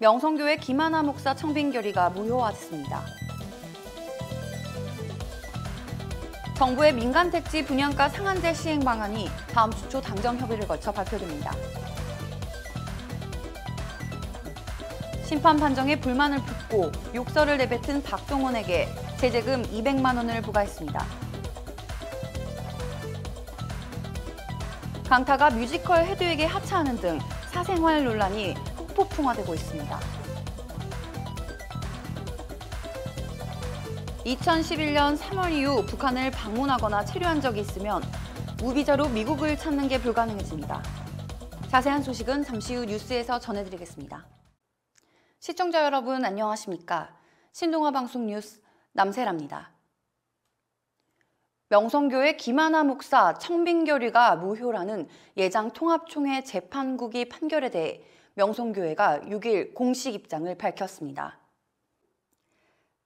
명성교회 김하나 목사 청빙결의가 무효화됐습니다. 정부의 민간택지 분양가 상한제 시행 방안이 다음 주 초 당정 협의를 거쳐 발표됩니다. 심판 판정에 불만을 품고 욕설을 내뱉은 박동원에게 제재금 200만 원을 부과했습니다. 강타가 뮤지컬 헤드윅에 하차하는 등 사생활 논란이 폭풍화되고 있습니다. 2011년 3월 이후 북한을 방문하거나 체류한 적이 있으면 무비자로 미국을 찾는 게 불가능해집니다. 자세한 소식은 잠시 후 뉴스에서 전해드리겠습니다. 시청자 여러분 안녕하십니까? 신동아 방송 뉴스 남세라입니다. 명성교회 김하나 목사 청빙결의가 무효라는 예장통합총회 재판국이 판결에 대해 명성교회가 6일 공식 입장을 밝혔습니다.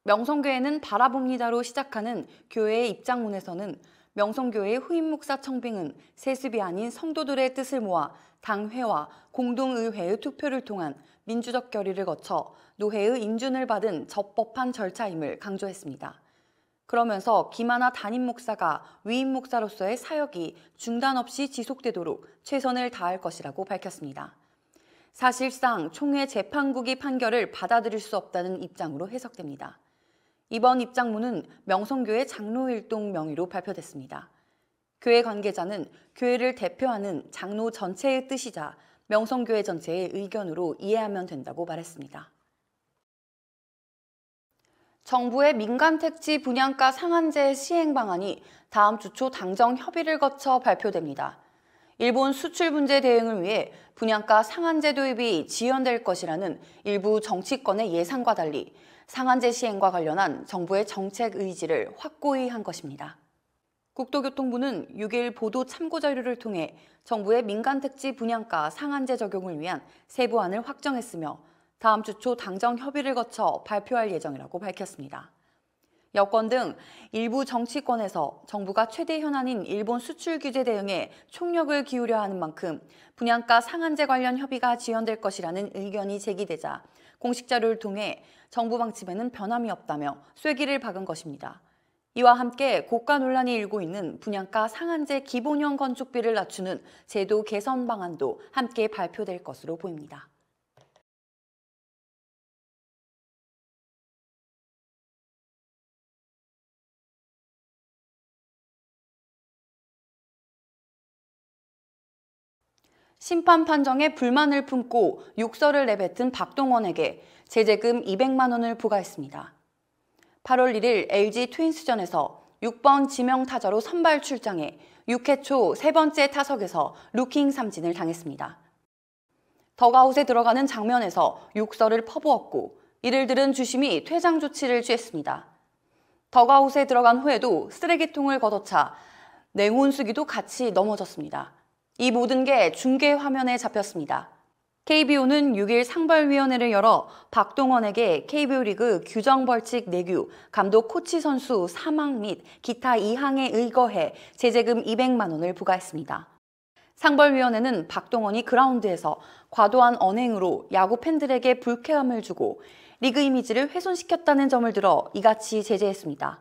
명성교회는 바라봅니다로 시작하는 교회의 입장문에서는 명성교회의 후임 목사 청빙은 세습이 아닌 성도들의 뜻을 모아 당회와 공동의회의 투표를 통한 민주적 결의를 거쳐 노회의 인준을 받은 적법한 절차임을 강조했습니다. 그러면서 김하나 담임 목사가 위임 목사로서의 사역이 중단 없이 지속되도록 최선을 다할 것이라고 밝혔습니다. 사실상 총회 재판국이 판결을 받아들일 수 없다는 입장으로 해석됩니다. 이번 입장문은 명성교회 장로일동 명의로 발표됐습니다. 교회 관계자는 교회를 대표하는 장로 전체의 뜻이자 명성교회 전체의 의견으로 이해하면 된다고 말했습니다. 정부의 민간택지 분양가 상한제 시행 방안이 다음 주 초 당정 협의를 거쳐 발표됩니다. 일본 수출 문제 대응을 위해 분양가 상한제 도입이 지연될 것이라는 일부 정치권의 예상과 달리 상한제 시행과 관련한 정부의 정책 의지를 확고히 한 것입니다. 국토교통부는 6일 보도 참고 자료를 통해 정부의 민간택지 분양가 상한제 적용을 위한 세부안을 확정했으며 다음 주 초 당정 협의를 거쳐 발표할 예정이라고 밝혔습니다. 여권 등 일부 정치권에서 정부가 최대 현안인 일본 수출 규제 대응에 총력을 기울여야 하는 만큼 분양가 상한제 관련 협의가 지연될 것이라는 의견이 제기되자 공식 자료를 통해 정부 방침에는 변함이 없다며 쐐기를 박은 것입니다. 이와 함께 고가 논란이 일고 있는 분양가 상한제 기본형 건축비를 낮추는 제도 개선 방안도 함께 발표될 것으로 보입니다. 심판 판정에 불만을 품고 욕설을 내뱉은 박동원에게 제재금 200만 원을 부과했습니다. 8월 1일 LG 트윈스전에서 6번 지명타자로 선발 출장해 6회 초 세 번째 타석에서 루킹 삼진을 당했습니다. 덕아웃에 들어가는 장면에서 욕설을 퍼부었고 이를 들은 주심이 퇴장 조치를 취했습니다. 덕아웃에 들어간 후에도 쓰레기통을 걷어차 냉온수기도 같이 넘어졌습니다. 이 모든 게 중계 화면에 잡혔습니다. KBO는 6일 상벌위원회를 열어 박동원에게 KBO 리그 규정 벌칙 내규, 감독 코치 선수 사망 및 기타 2항에 의거해 제재금 200만 원을 부과했습니다. 상벌위원회는 박동원이 그라운드에서 과도한 언행으로 야구 팬들에게 불쾌함을 주고 리그 이미지를 훼손시켰다는 점을 들어 이같이 제재했습니다.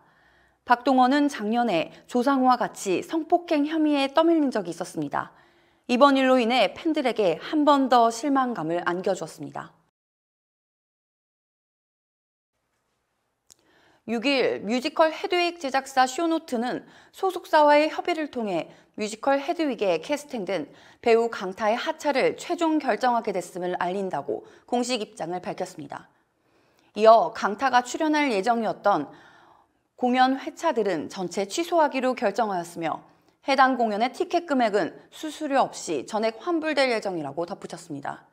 박동원은 작년에 조상우와 같이 성폭행 혐의에 떠밀린 적이 있었습니다. 이번 일로 인해 팬들에게 한 번 더 실망감을 안겨주었습니다. 6일 뮤지컬 헤드윅 제작사 쇼노트는 소속사와의 협의를 통해 뮤지컬 헤드윅에 캐스팅된 배우 강타의 하차를 최종 결정하게 됐음을 알린다고 공식 입장을 밝혔습니다. 이어 강타가 출연할 예정이었던 공연 회차들은 전체 취소하기로 결정하였으며 해당 공연의 티켓 금액은 수수료 없이 전액 환불될 예정이라고 덧붙였습니다.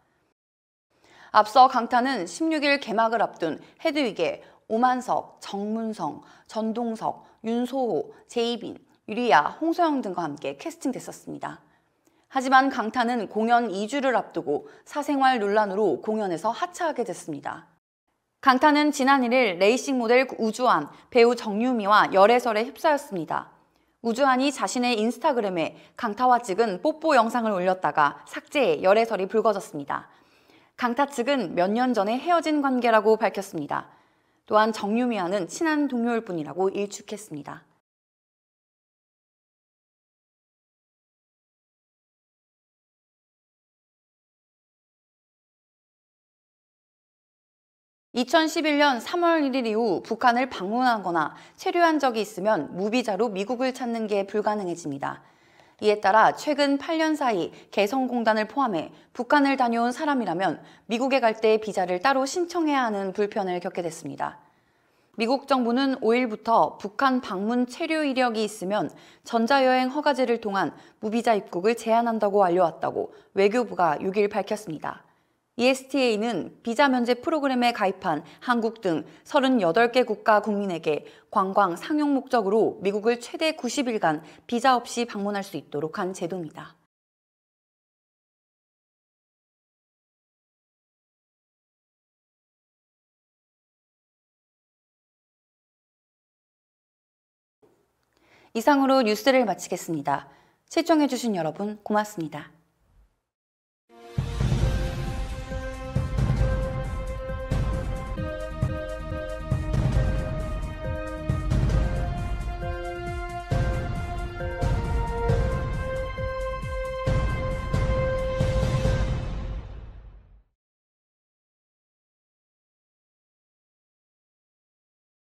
앞서 강타는 16일 개막을 앞둔 헤드윅에 오만석, 정문성, 전동석, 윤소호, 제이빈, 유리야, 홍서영 등과 함께 캐스팅됐었습니다. 하지만 강타는 공연 2주를 앞두고 사생활 논란으로 공연에서 하차하게 됐습니다. 강타는 지난 1일 레이싱 모델 우주한, 배우 정유미와 열애설에 휩싸였습니다. 우주한이 자신의 인스타그램에 강타와 찍은 뽀뽀 영상을 올렸다가 삭제해 열애설이 불거졌습니다. 강타 측은 몇 년 전에 헤어진 관계라고 밝혔습니다. 또한 정유미와는 친한 동료일 뿐이라고 일축했습니다. (2011년 3월 1일) 이후 북한을 방문하거나 체류한 적이 있으면 무비자로 미국을 찾는 게 불가능해집니다. 이에 따라 최근 8년 사이 개성공단을 포함해 북한을 다녀온 사람이라면 미국에 갈 때 비자를 따로 신청해야 하는 불편을 겪게 됐습니다. 미국 정부는 5일부터 북한 방문 체류 이력이 있으면 전자여행 허가제를 통한 무비자 입국을 제한한다고 알려왔다고 외교부가 6일 밝혔습니다. ESTA는 비자 면제 프로그램에 가입한 한국 등 38개 국가 국민에게 관광 상용 목적으로 미국을 최대 90일간 비자 없이 방문할 수 있도록 한 제도입니다. 이상으로 뉴스를 마치겠습니다. 시청해주신 여러분 고맙습니다.